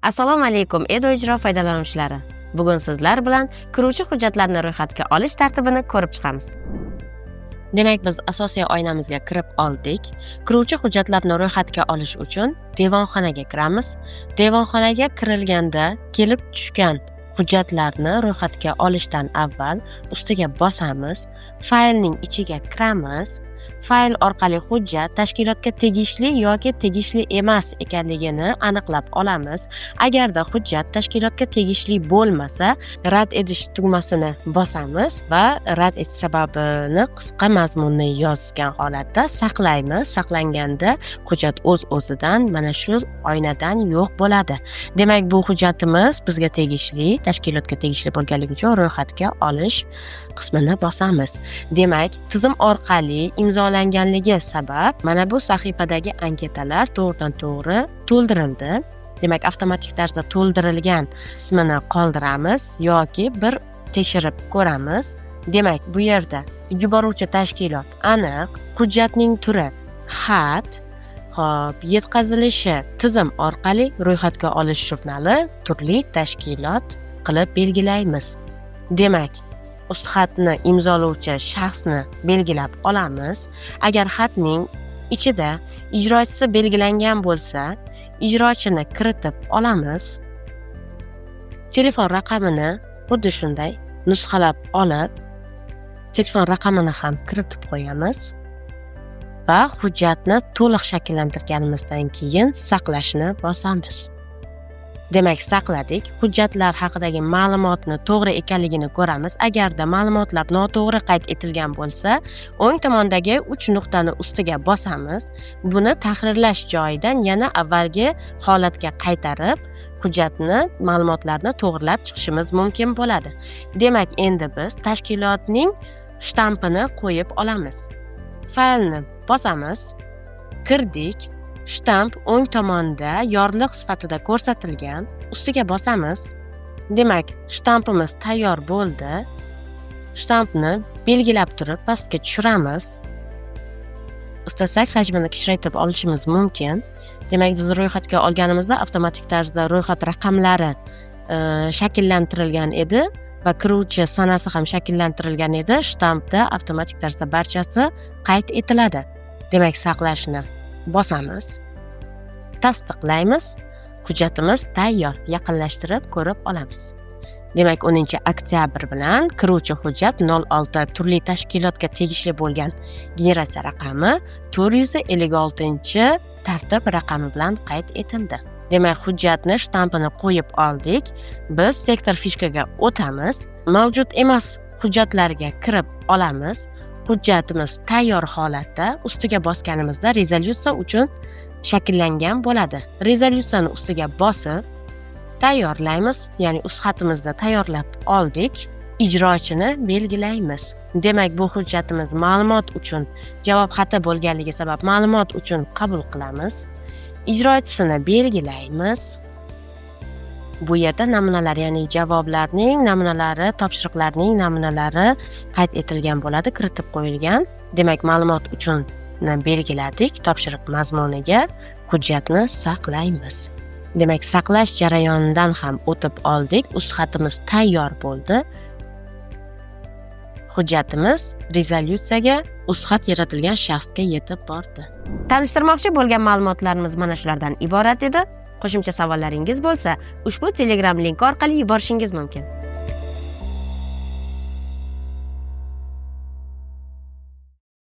Assalomu alaykum ijro foydalanuvchilari. Bugun sizlar bilan kiruvchi hujjatlarni ro'yxatga olish tartibini ko'rib chiqamiz. Demak, biz asosiy oynamizga kirib oldik. Kiruvchi hujjatlarni ro'yxatga olish uchun devonxonaga kiramiz. Devonxonaga kirilganda kelib tushgan hujjatlarni ro'yxatga olishdan avval ustiga bosamiz. Faylning ichiga kiramiz. Fayl orqali hujjat tashkilotga tegishli yoki tegishli emas ekanligini aniqlab olamiz. Agarda hujjat tashkilotga tegishli bo'lmasa, rad etish tugmasini bosamiz va rad etish sababini qisqa mazmunni yozgan holatda saqlaymiz. Saqlanganda hujjat o'z-o'zidan mana shu oynadan yo'q bo'ladi. Demak, bu hujjatimiz bizga tegishli, tashkilotga tegishli bo'lganligi uchun ro'yxatga olish qismini bosamiz. Demak, tizim orqali imzolanganligi sabab mana bu sahifadagi anketalar to'g'ridan-to'g'ri to'ldirildi. Demak, avtomatik tarzda to'ldirilgan qismini qoldiramiz yoki bir tekshirib ko'ramiz. Demak, bu yerda yuboruvchi tashkilot aniq, hujjatning turi xat, yetkazilishi tizim orqali ro'yxatga olish jurnali turli tashkilot qilib belgilaymiz. Demak, xatni imzolovchi shaxsni belgilab olamiz. Agar xatning ichida ijrochisi belgilangan bo'lsa, ijrochini kiritib olamiz. Telefon raqamini xuddi shunday nusxalab olib, telefon raqamini ham kiritib qo'yamiz va hujjatni to'liq shakllantirganimizdan keyin saqlashni bosamiz. Demak, saqladik. Hujjatlar haqidagi ma'lumotni to'g'ri ekanligini ko'ramiz. Agarda ma'lumotlar noto'g'ri qayd etilgan bo'lsa, o'ng tomondagi 3 nuqtani ustiga bosamiz. Buni tahrirlash joyidan yana avvalgi holatga qaytarib, hujjatni, ma'lumotlarni to'g'rilab chiqishimiz mumkin bo'ladi. Demak, endi biz tashkilotning shtampini qo'yib olamiz. Faylni bosamiz. Kirdik. Shtamp o'ng tomonda yorliq sifatida ko'rsatilgan. Ustiga bosamiz. Demak, shtampimiz tayyor bo'ldi. Shtampni belgilab turib pastga tushiramiz. Istasak hajmini kichraytirib olishimiz mumkin. Demak, biz ro'yxatga olganimizda avtomatik tarzda ro'yxat raqamlari shakllantirilgan edi va kiruvchi sanasi ham shakllantirilgan edi. Shtampda avtomatik tarzda barchasi qayd etiladi. Demak, saqlashni bosamiz. Tasdiqlaymiz. Hujjatimiz tayyor. Yaqinlashtirib ko'rib olamiz. Demak, 10-oktyabr bilan kiruvchi hujjat 06 turli tashkilotga tegishli bo'lgan generatsiya raqami 456-tartib raqami bilan qayd etildi. Demak, hujjatni shtampini qo'yib oldik. Biz sektor fishkaga o'tamiz. Mavjud emas hujjatlarga kirib olamiz. Hujjatimiz tayyor holatda ustiga bosganimizda rezolyutsiya uchun shakllangan bo'ladi. Rezolyutsiyani ustiga bosib tayyorlaymiz, ya'ni xatimizni tayyorlab oldik. Ijrochini belgilaymiz. Demak, bu hujjatimiz ma'lumot uchun javob xati bo'lganligi sabab ma'lumot uchun qabul qilamiz. Ijrochisini belgilaymiz. Bu yerda namunalar, ya'ni javoblarning namunalari, topshiriqlarning namunalari qayd etilgan bo'ladi, kiritib qo'yilgan. Demak, ma'lumot uchun belgiladik. Topshiriq mazmuniga hujjatni saqlaymiz. Demak, saqlash jarayonidan ham o'tib oldik. Xatimiz tayyor bo'ldi. Hujjatimiz rezolyutsiyaga xat yaratilgan shaxsga yetib bordi. Tanishtirmoqchi bo'lgan ma'lumotlarimiz mana shulardan iborat edi. Qo'shimcha savollaringiz bo'lsa, ushbu Telegram linki orqali yuborishingiz mumkin.